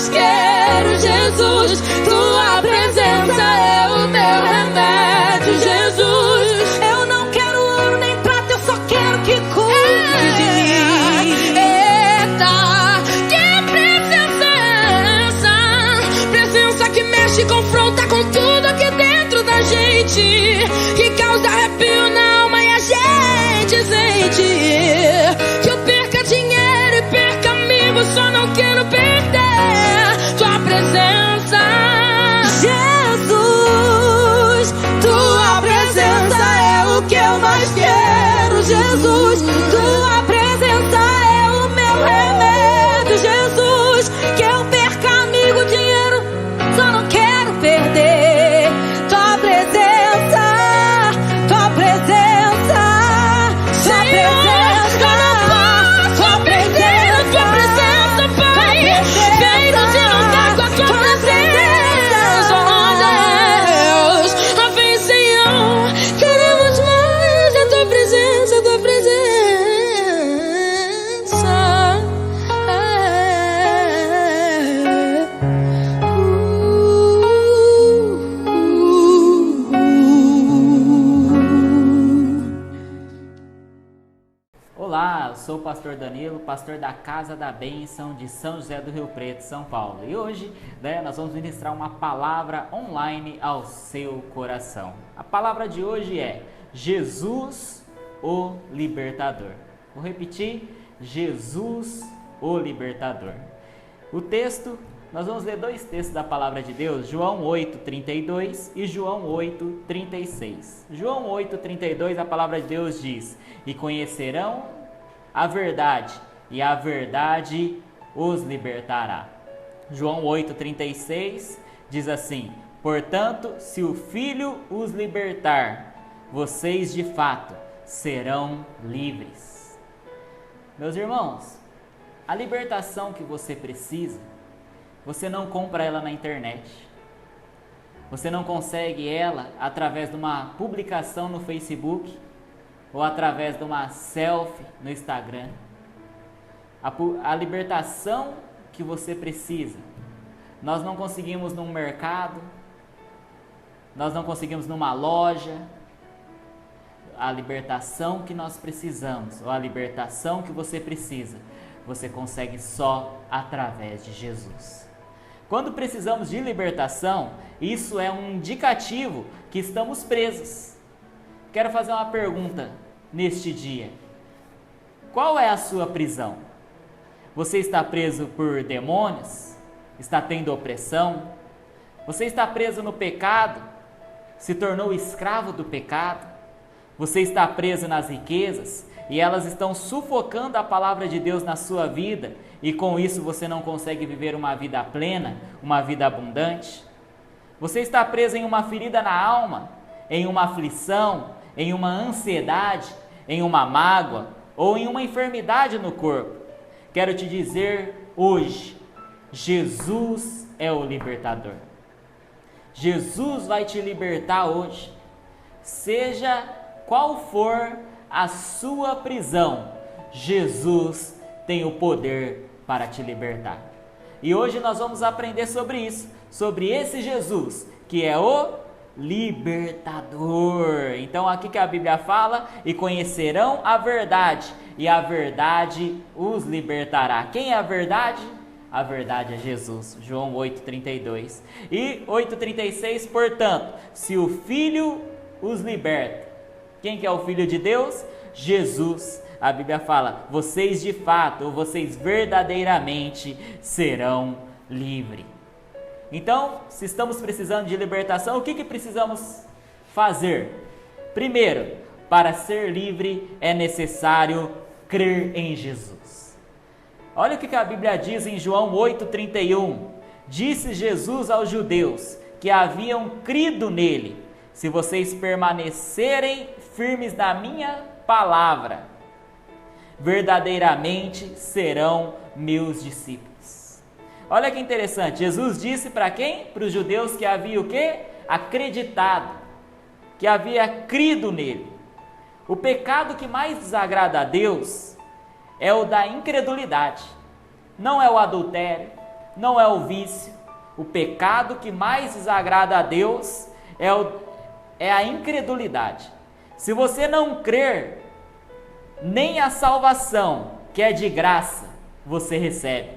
mais quero, Jesus. Tua presença é o meu remédio, Jesus. Eu não quero ouro nem prata, eu só quero que cuide de mim. Eita, que presença é essa? Presença que mexe, confronta com tudo aqui dentro da gente, que causa arrepio na alma e a gente sente. Que eu perca dinheiro e perca amigos, só não quero perder tua presença, Jesus. Tua presença é o que eu mais quero, Jesus. Tua presença é o meu remédio, Jesus. Que eu perca amigo, dinheiro, só não quero perder tua presença, tua presença, tua presença, tua presença, tua presença, Pai. Vem nos inundar com a tua presença, oh Deus. A vem, Senhor, queremos mais da tua presença, tua presença. Olá, eu sou o pastor Danilo, pastor da Casa da Bênção de São José do Rio Preto, São Paulo. E hoje, nós vamos ministrar uma palavra online ao seu coração. A palavra de hoje é Jesus, o Libertador. Vou repetir, Jesus, o Libertador. O texto, nós vamos ler dois textos da palavra de Deus, João 8:32 e João 8:36. João 8:32, a palavra de Deus diz: e conhecerão a verdade, e a verdade os libertará. João 8:36 diz assim: portanto, se o Filho os libertar, vocês de fato serão livres. Meus irmãos, a libertação que você precisa, você não compra ela na internet. Você não consegue ela através de uma publicação no Facebook ou através de uma selfie no Instagram. A libertação que você precisa, nós não conseguimos num mercado, nós não conseguimos numa loja. A libertação que nós precisamos, ou a libertação que você precisa, você consegue só através de Jesus. Quando precisamos de libertação, isso é um indicativo que estamos presos. Quero fazer uma pergunta neste dia. Qual é a sua prisão? Você está preso por demônios? Está tendo opressão? Você está preso no pecado? Se tornou escravo do pecado? Você está preso nas riquezas e elas estão sufocando a palavra de Deus na sua vida, e com isso você não consegue viver uma vida plena, uma vida abundante? Você está preso em uma ferida na alma, em uma aflição, em uma ansiedade, em uma mágoa ou em uma enfermidade no corpo? Quero te dizer hoje, Jesus é o libertador. Jesus vai te libertar hoje. Seja qual for a sua prisão, Jesus tem o poder para te libertar. E hoje nós vamos aprender sobre isso, sobre esse Jesus, que é o libertador. Então aqui que a Bíblia fala: e conhecerão a verdade, e a verdade os libertará. Quem é a verdade? A verdade é Jesus. João 8:32. E 8:36, portanto, se o Filho os liberta. Quem que é o Filho de Deus? Jesus. A Bíblia fala: vocês de fato, ou vocês verdadeiramente serão livres. Então, se estamos precisando de libertação, o que precisamos fazer? Primeiro, para ser livre é necessário crer em Jesus. Olha o que a Bíblia diz em João 8:31. Disse Jesus aos judeus que haviam crido nele: se vocês permanecerem firmes na minha palavra, verdadeiramente serão meus discípulos. Olha que interessante, Jesus disse para quem? Para os judeus que haviam o quê? Acreditado, que havia crido nele. O pecado que mais desagrada a Deus é o da incredulidade. Não é o adultério, não é o vício. O pecado que mais desagrada a Deus é a incredulidade. Se você não crer, nem a salvação, que é de graça, você recebe.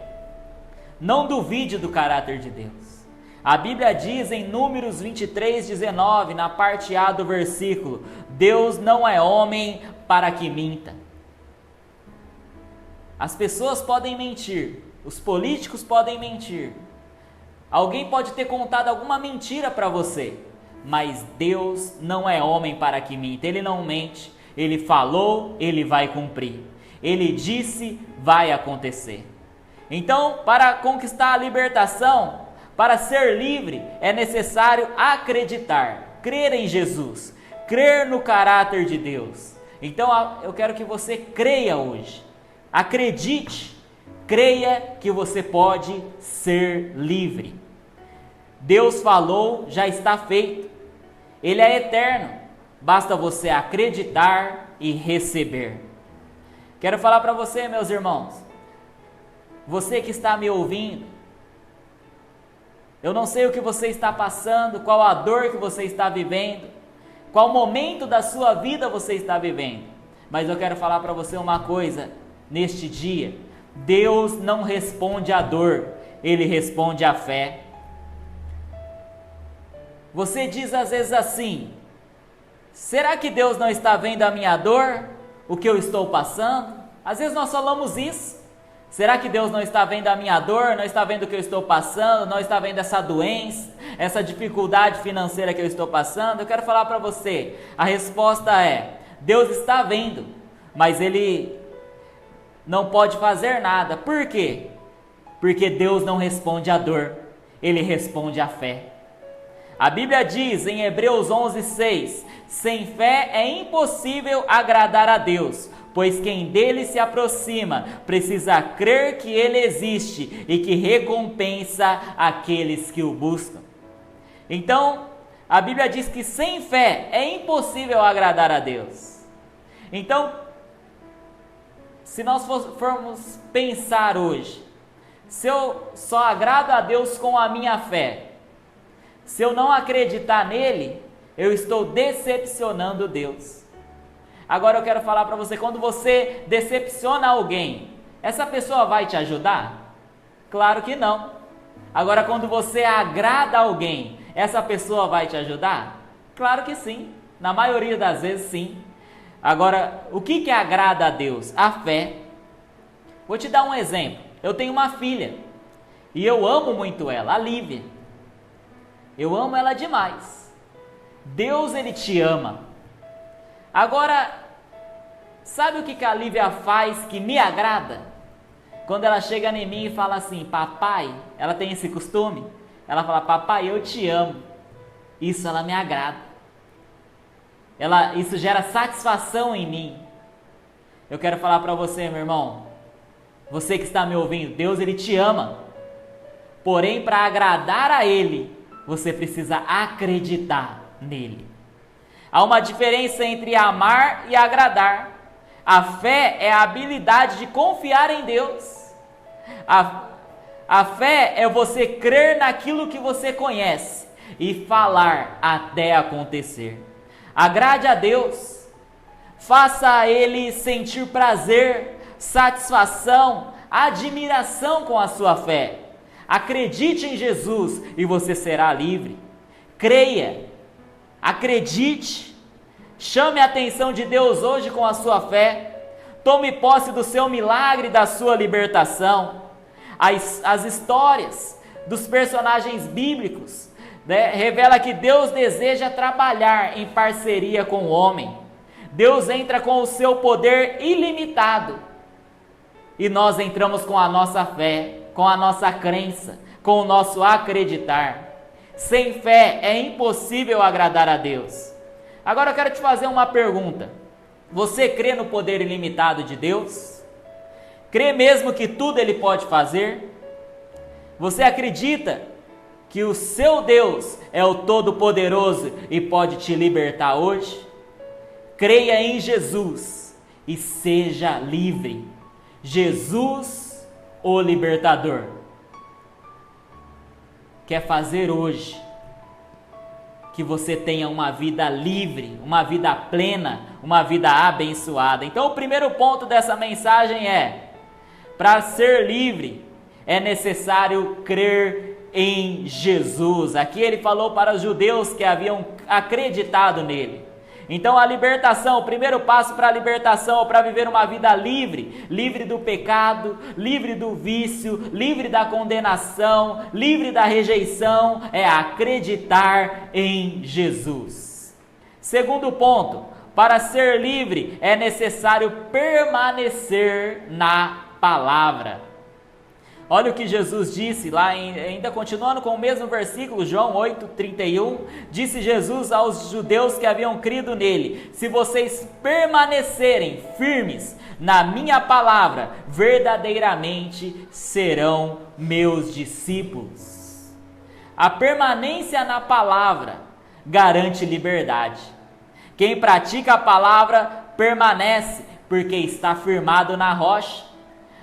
Não duvide do caráter de Deus. A Bíblia diz em Números 23:19, na parte A do versículo: Deus não é homem para que minta. As pessoas podem mentir, os políticos podem mentir, alguém pode ter contado alguma mentira para você, mas Deus não é homem para que minta. Ele não mente. Ele falou, ele vai cumprir. Ele disse, vai acontecer. Então, para conquistar a libertação, para ser livre, é necessário acreditar, crer em Jesus, crer no caráter de Deus. Então, eu quero que você creia hoje. Acredite, creia que você pode ser livre. Deus falou, já está feito. Ele é eterno. Basta você acreditar e receber. Quero falar para você, meus irmãos, você que está me ouvindo, eu não sei o que você está passando, qual a dor que você está vivendo, qual momento da sua vida você está vivendo, mas eu quero falar para você uma coisa neste dia: Deus não responde à dor, Ele responde à fé. Você diz às vezes assim: será que Deus não está vendo a minha dor, o que eu estou passando? Às vezes nós falamos isso. Será que Deus não está vendo a minha dor, não está vendo o que eu estou passando, não está vendo essa doença, essa dificuldade financeira que eu estou passando? Eu quero falar para você, a resposta é: Deus está vendo, mas Ele não pode fazer nada. Por quê? Porque Deus não responde à dor, Ele responde à fé. A Bíblia diz em Hebreus 11:6, sem fé é impossível agradar a Deus, pois quem dele se aproxima precisa crer que ele existe e que recompensa aqueles que o buscam. Então, a Bíblia diz que sem fé é impossível agradar a Deus. Então, se nós formos pensar hoje, se eu só agrado a Deus com a minha fé, se eu não acreditar nele, eu estou decepcionando Deus. Agora eu quero falar para você, quando você decepciona alguém, essa pessoa vai te ajudar? Claro que não. Agora, quando você agrada alguém, essa pessoa vai te ajudar? Claro que sim. Na maioria das vezes, sim. Agora, o que agrada a Deus? A fé. Vou te dar um exemplo. Eu tenho uma filha e eu amo muito ela, a Lívia. Eu amo ela demais. Deus, Ele te ama. Agora, sabe o que a Lívia faz que me agrada? Quando ela chega em mim e fala assim: papai, ela tem esse costume, ela fala: papai, eu te amo. Isso ela me agrada. Isso gera satisfação em mim. Eu quero falar para você, meu irmão, você que está me ouvindo, Deus, Ele te ama. Porém, para agradar a Ele, você precisa acreditar nele. Há uma diferença entre amar e agradar. A fé é a habilidade de confiar em Deus. A fé é você crer naquilo que você conhece e falar até acontecer. Agrade a Deus. Faça a Ele sentir prazer, satisfação, admiração com a sua fé. Acredite em Jesus e você será livre. Creia, acredite, chame a atenção de Deus hoje com a sua fé. Tome posse do seu milagre, da sua libertação. As histórias dos personagens bíblicos, né, revela que Deus deseja trabalhar em parceria com o homem. Deus entra com o seu poder ilimitado e nós entramos com a nossa fé, com a nossa crença, com o nosso acreditar. Sem fé é impossível agradar a Deus. Agora eu quero te fazer uma pergunta. Você crê no poder ilimitado de Deus? Crê mesmo que tudo Ele pode fazer? Você acredita que o seu Deus é o Todo-Poderoso e pode te libertar hoje? Creia em Jesus e seja livre. Jesus, o libertador. quer fazer hoje que você tenha uma vida livre, uma vida plena, uma vida abençoada. Então o primeiro ponto dessa mensagem é: para ser livre é necessário crer em Jesus. Aqui ele falou para os judeus que haviam acreditado nele. Então a libertação, o primeiro passo para a libertação, ou para viver uma vida livre, livre do pecado, livre do vício, livre da condenação, livre da rejeição, é acreditar em Jesus. Segundo ponto, para ser livre é necessário permanecer na palavra. Olha o que Jesus disse lá, ainda continuando com o mesmo versículo, João 8:31, disse Jesus aos judeus que haviam crido nele: se vocês permanecerem firmes na minha palavra, verdadeiramente serão meus discípulos. A permanência na palavra garante liberdade. Quem pratica a palavra permanece, porque está firmado na rocha.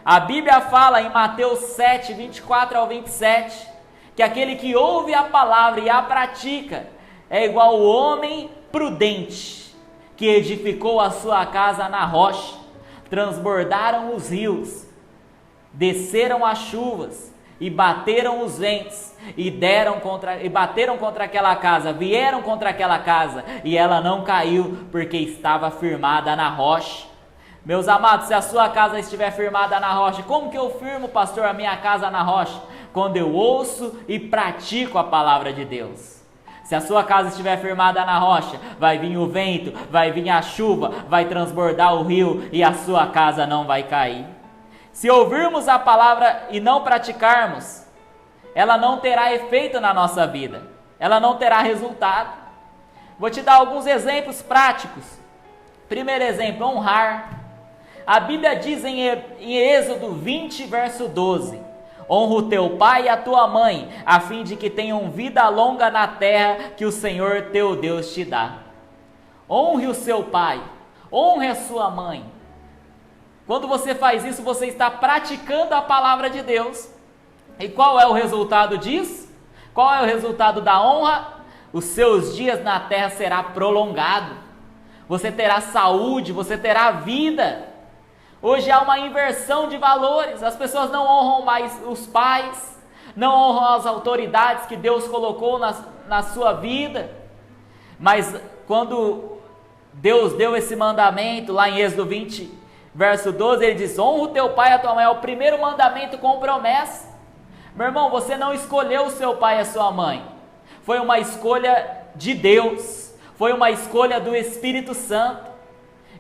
A Bíblia fala em Mateus 7, 24 ao 27, que aquele que ouve a palavra e a pratica é igual ao homem prudente, que edificou a sua casa na rocha. Transbordaram os rios, desceram as chuvas, e bateram os ventos, e bateram contra aquela casa, vieram contra aquela casa, e ela não caiu, porque estava firmada na rocha. Meus amados, se a sua casa estiver firmada na rocha, como que eu firmo, pastor, a minha casa na rocha? Quando eu ouço e pratico a palavra de Deus. Se a sua casa estiver firmada na rocha, vai vir o vento, vai vir a chuva, vai transbordar o rio e a sua casa não vai cair. Se ouvirmos a palavra e não praticarmos, ela não terá efeito na nossa vida, ela não terá resultado. Vou te dar alguns exemplos práticos. Primeiro exemplo, honrar. A Bíblia diz em Êxodo 20, verso 12: honra o teu pai e a tua mãe, a fim de que tenham vida longa na terra que o Senhor teu Deus te dá. Honre o seu pai, honre a sua mãe. Quando você faz isso, você está praticando a palavra de Deus. E qual é o resultado disso? Qual é o resultado da honra? Os seus dias na terra será prolongado. Você terá saúde, você terá vida. Hoje há uma inversão de valores. As pessoas não honram mais os pais, não honram as autoridades que Deus colocou na sua vida. Mas quando Deus deu esse mandamento, lá em Êxodo 20, verso 12, ele diz: honra o teu pai e a tua mãe. É o primeiro mandamento com promessa. Meu irmão, você não escolheu o seu pai e a sua mãe. Foi uma escolha de Deus. Foi uma escolha do Espírito Santo.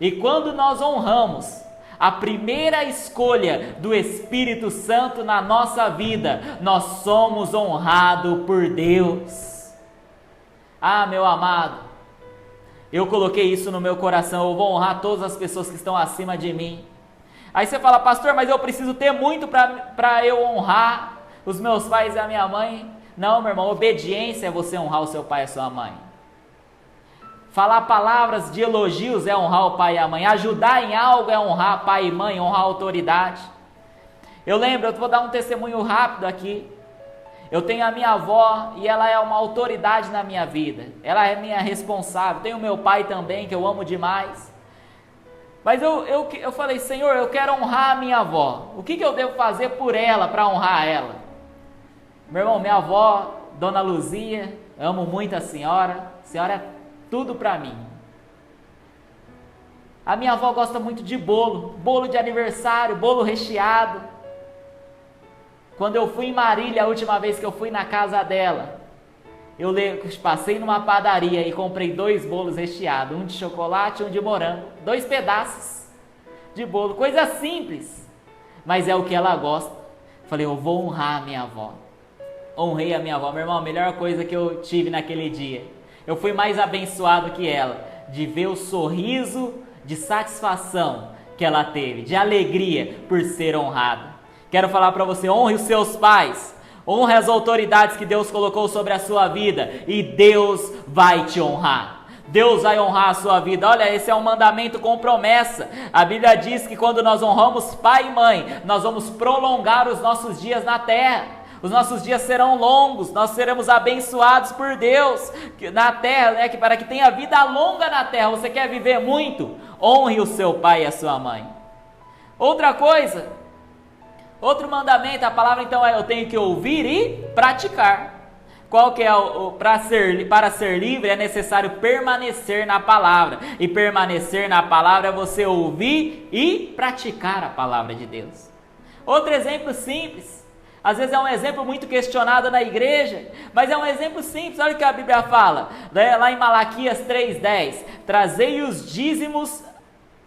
E quando nós honramos a primeira escolha do Espírito Santo na nossa vida, nós somos honrados por Deus. Ah, meu amado, eu coloquei isso no meu coração: eu vou honrar todas as pessoas que estão acima de mim. Aí você fala: pastor, mas eu preciso ter muito para eu honrar os meus pais e a minha mãe. Não, meu irmão, obediência é você honrar o seu pai e a sua mãe. Falar palavras de elogios é honrar o pai e a mãe. Ajudar em algo é honrar pai e mãe, honrar a autoridade. Eu lembro, eu vou dar um testemunho rápido aqui. Eu tenho a minha avó e ela é uma autoridade na minha vida. Ela é minha responsável. Tenho meu pai também, que eu amo demais. Mas eu falei: Senhor, eu quero honrar a minha avó. O que eu devo fazer por ela, para honrar ela? Meu irmão, minha avó, Dona Luzia, amo muito a senhora. A senhora é tudo para mim. A minha avó gosta muito de bolo de aniversário, bolo recheado. Quando eu fui em Marília, a última vez que eu fui na casa dela, eu passei numa padaria e comprei 2 bolos recheados, um de chocolate e um de morango, 2 pedaços de bolo, coisa simples, mas é o que ela gosta. Falei: eu vou honrar a minha avó. Honrei a minha avó. Meu irmão, a melhor coisa que eu tive naquele dia, eu fui mais abençoado que ela, de ver o sorriso de satisfação que ela teve, de alegria por ser honrada. Quero falar para você: honre os seus pais, honre as autoridades que Deus colocou sobre a sua vida, e Deus vai te honrar. Deus vai honrar a sua vida. Olha, esse é um mandamento com promessa. A Bíblia diz que quando nós honramos pai e mãe, nós vamos prolongar os nossos dias na terra. os nossos dias serão longos, nós seremos abençoados por Deus na terra, né? Para que tenha vida longa na terra. Você quer viver muito? Honre o seu pai e a sua mãe. Outra coisa, outro mandamento, a palavra então é: eu tenho que ouvir e praticar. Qual que é para ser livre é necessário permanecer na palavra. E permanecer na palavra é você ouvir e praticar a palavra de Deus. Outro exemplo simples, às vezes é um exemplo muito questionado na igreja, mas é um exemplo simples. Olha o que a Bíblia fala, lá em Malaquias 3:10: trazei os dízimos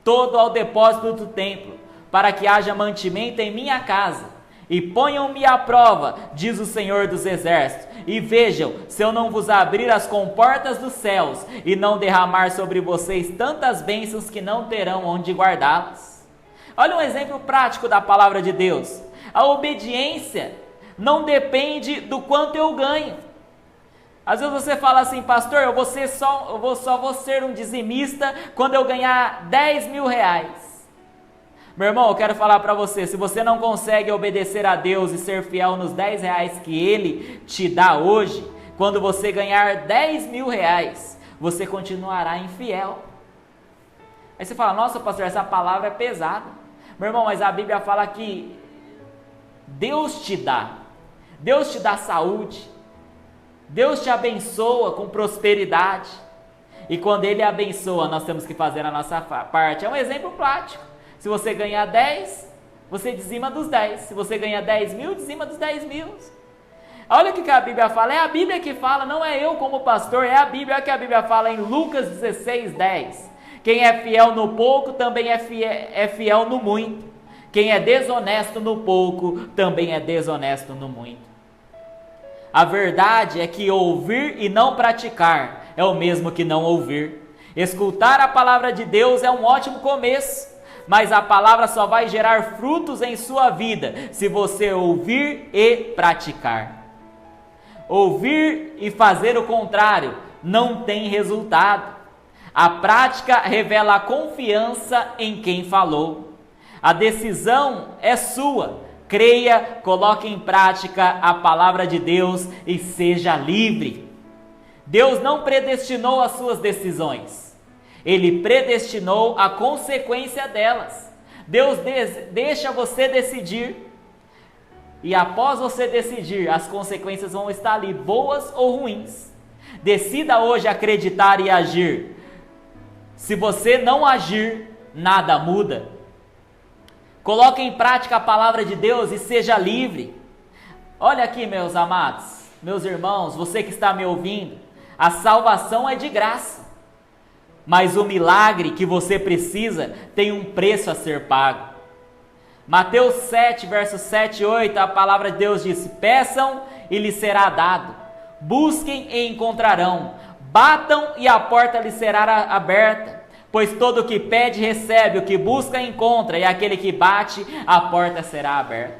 todo ao depósito do templo, para que haja mantimento em minha casa. E ponham-me à prova, diz o Senhor dos Exércitos, e vejam se eu não vos abrir as comportas dos céus e não derramar sobre vocês tantas bênçãos que não terão onde guardá-las. Olha um exemplo prático da palavra de Deus. A obediência não depende do quanto eu ganho. Às vezes você fala assim: pastor, eu só vou ser um dizimista quando eu ganhar 10 mil reais. Meu irmão, eu quero falar para você: se você não consegue obedecer a Deus e ser fiel nos 10 reais que Ele te dá hoje, quando você ganhar 10 mil reais, você continuará infiel. Aí você fala: nossa, pastor, essa palavra é pesada. Meu irmão, mas a Bíblia fala que Deus te dá saúde, Deus te abençoa com prosperidade, e quando Ele abençoa, nós temos que fazer a nossa parte. É um exemplo prático. Se você ganhar 10, você dizima dos 10. Se você ganha 10 mil, dizima dos 10 mil. Olha o que a Bíblia fala. É a Bíblia que fala, não é eu como pastor, é a Bíblia. Olha o que a Bíblia fala em Lucas 16:10. Quem é fiel no pouco, também é fiel no muito. Quem é desonesto no pouco, também é desonesto no muito. A verdade é que ouvir e não praticar é o mesmo que não ouvir. Escutar a palavra de Deus é um ótimo começo, mas a palavra só vai gerar frutos em sua vida se você ouvir e praticar. Ouvir e fazer o contrário não tem resultado. A prática revela a confiança em quem falou. A decisão é sua. Creia, coloque em prática a palavra de Deus e seja livre. Deus não predestinou as suas decisões. Ele predestinou a consequência delas. Deus deixa você decidir. E após você decidir, as consequências vão estar ali, boas ou ruins. Decida hoje acreditar e agir. Se você não agir, nada muda. Coloque em prática a palavra de Deus e seja livre. Olha aqui, meus amados, meus irmãos, você que está me ouvindo, a salvação é de graça. Mas o milagre que você precisa tem um preço a ser pago. Mateus 7, versos 7 e 8, a palavra de Deus diz: peçam e lhes será dado, busquem e encontrarão, batam e a porta lhes será aberta, pois todo o que pede recebe, o que busca encontra, e aquele que bate, a porta será aberta.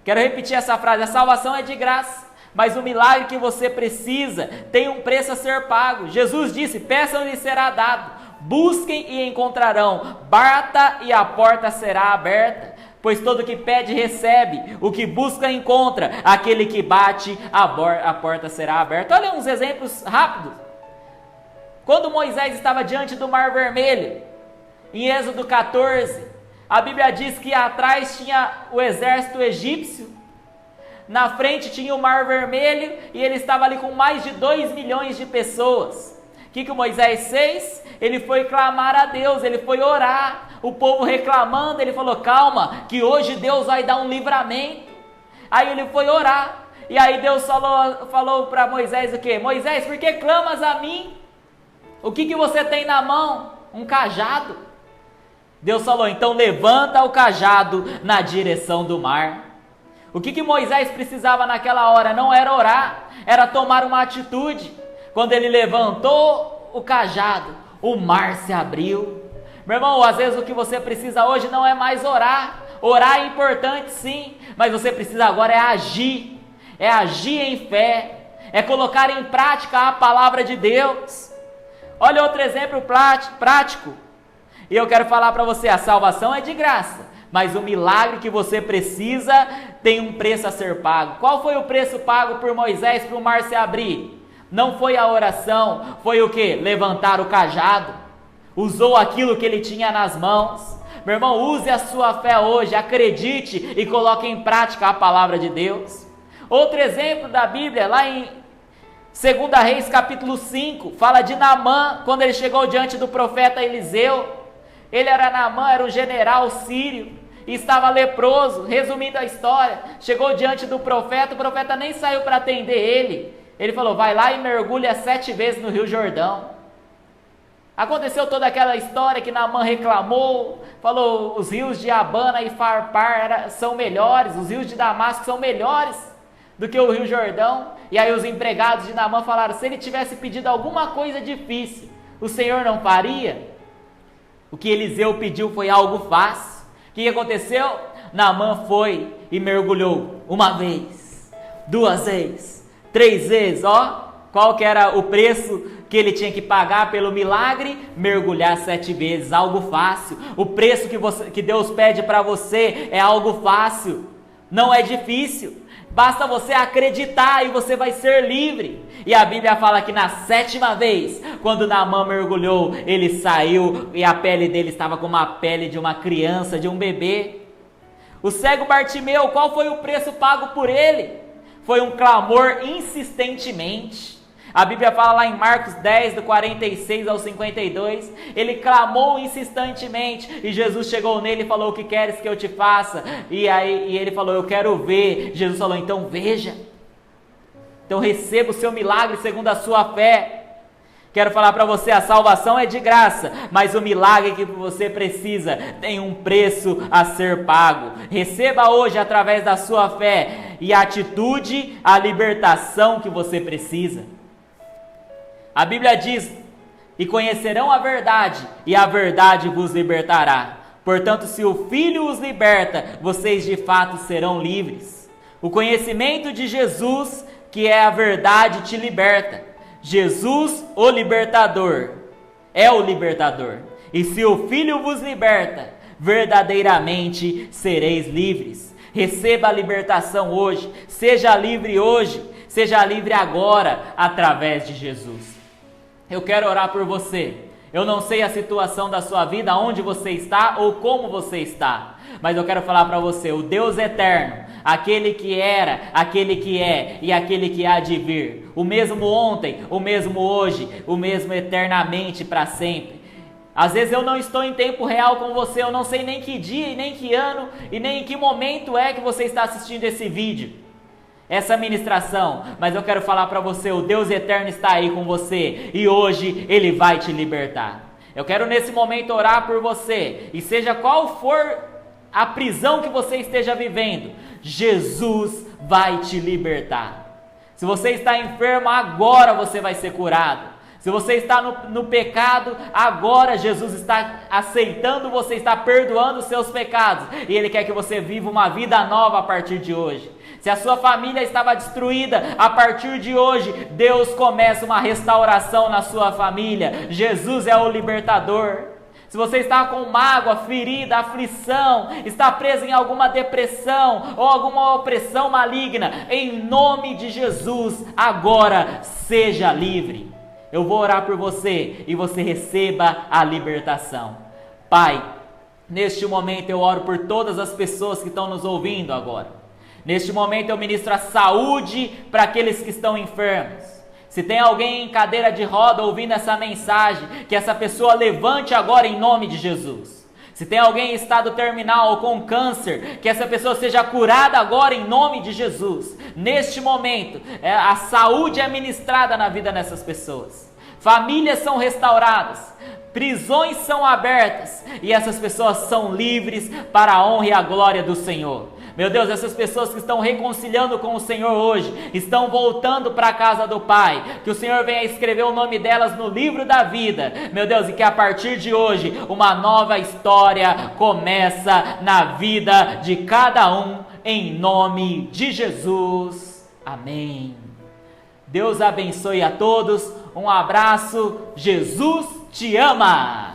Quero repetir essa frase: a salvação é de graça, mas o milagre que você precisa tem um preço a ser pago. Jesus disse: peçam e lhes será dado, busquem e encontrarão, bata e a porta será aberta, pois todo que pede recebe, o que busca encontra, aquele que bate a porta será aberta. Olha uns exemplos rápidos. Quando Moisés estava diante do Mar Vermelho, em Êxodo 14, a Bíblia diz que atrás tinha o exército egípcio, na frente tinha o Mar Vermelho e ele estava ali com mais de 2 milhões de pessoas. O que o Moisés fez? Ele foi clamar a Deus, ele foi orar. O povo reclamando, ele falou: calma, que hoje Deus vai dar um livramento. Aí ele foi orar, e aí Deus falou para Moisés o quê? Moisés, por que clamas a mim? O que você tem na mão? Um cajado. Deus falou: então levanta o cajado na direção do mar. O que Moisés precisava naquela hora? Não era orar, era tomar uma atitude. Quando ele levantou o cajado, o mar se abriu. Meu irmão, às vezes o que você precisa hoje não é mais orar. Orar é importante sim, mas você precisa agora é agir em fé, é colocar em prática a palavra de Deus. Olha outro exemplo prático, e eu quero falar para você: a salvação é de graça, mas o milagre que você precisa tem um preço a ser pago. Qual foi o preço pago por Moisés para o mar se abrir? Não foi a oração, foi o que? Levantar o cajado. Usou aquilo que ele tinha nas mãos. Meu irmão, use a sua fé hoje, acredite e coloque em prática a palavra de Deus. Outro exemplo da Bíblia, lá em 2 Reis capítulo 5, fala de Naamã, quando ele chegou diante do profeta Eliseu. Ele era Naamã, era um general sírio, e estava leproso. Resumindo a história, chegou diante do profeta, o profeta nem saiu para atender ele. Ele falou, vai lá e mergulha 7 vezes no Rio Jordão. Aconteceu toda aquela história que Naamã reclamou, falou, os rios de Abana e Farpar são melhores, os rios de Damasco são melhores do que o Rio Jordão. E aí os empregados de Naamã falaram, se ele tivesse pedido alguma coisa difícil, o Senhor não faria? O que Eliseu pediu foi algo fácil. O que aconteceu? Naamã foi e mergulhou 1 vez, 2 vezes, 3 vezes, qual que era o preço que ele tinha que pagar pelo milagre? Mergulhar 7 vezes, algo fácil. O preço que Deus pede para você é algo fácil, não é difícil. Basta você acreditar e você vai ser livre. E a Bíblia fala que na 7ª vez, quando Naamã mergulhou, ele saiu e a pele dele estava como a pele de uma criança, de um bebê. O cego Bartimeu, qual foi o preço pago por ele? Foi um clamor insistentemente. A Bíblia fala lá em Marcos 10, do 46 ao 52, ele clamou insistentemente, e Jesus chegou nele e falou, o que queres que eu te faça? E ele falou, eu quero ver. Jesus falou, então veja. Então receba o seu milagre segundo a sua fé. Quero falar para você, a salvação é de graça, mas o milagre que você precisa tem um preço a ser pago. Receba hoje através da sua fé e atitude a libertação que você precisa. A Bíblia diz, e conhecerão a verdade, e a verdade vos libertará. Portanto, se o Filho os liberta, vocês de fato serão livres. O conhecimento de Jesus, que é a verdade, te liberta. Jesus, o libertador, é o libertador. E se o Filho vos liberta, verdadeiramente sereis livres. Receba a libertação hoje, seja livre hoje, seja livre agora, através de Jesus. Eu quero orar por você. Eu não sei a situação da sua vida, onde você está ou como você está, mas eu quero falar para você, o Deus eterno, aquele que era, aquele que é e aquele que há de vir, o mesmo ontem, o mesmo hoje, o mesmo eternamente para sempre. Às vezes eu não estou em tempo real com você, eu não sei nem que dia, e nem que ano, e nem em que momento é que você está assistindo esse vídeo, essa ministração, mas eu quero falar para você, o Deus eterno está aí com você, e hoje Ele vai te libertar. Eu quero nesse momento orar por você, e seja qual for a prisão que você esteja vivendo, Jesus vai te libertar. Se você está enfermo, agora você vai ser curado. Se você está no pecado, agora Jesus está aceitando você, está perdoando os seus pecados, e Ele quer que você viva uma vida nova a partir de hoje. Se a sua família estava destruída, a partir de hoje, Deus começa uma restauração na sua família. Jesus é o libertador. Se você está com mágoa, ferida, aflição, está preso em alguma depressão ou alguma opressão maligna, em nome de Jesus, agora seja livre. Eu vou orar por você e você receba a libertação. Pai, neste momento eu oro por todas as pessoas que estão nos ouvindo agora. Neste momento eu ministro a saúde para aqueles que estão enfermos. Se tem alguém em cadeira de roda ouvindo essa mensagem, que essa pessoa levante agora em nome de Jesus. Se tem alguém em estado terminal ou com câncer, que essa pessoa seja curada agora em nome de Jesus. Neste momento, a saúde é ministrada na vida dessas pessoas. Famílias são restauradas, prisões são abertas e essas pessoas são livres para a honra e a glória do Senhor. Meu Deus, essas pessoas que estão reconciliando com o Senhor hoje, estão voltando para a casa do Pai, que o Senhor venha escrever o nome delas no livro da vida, meu Deus, e que a partir de hoje, uma nova história começa na vida de cada um, em nome de Jesus, amém. Deus abençoe a todos, um abraço, Jesus te ama!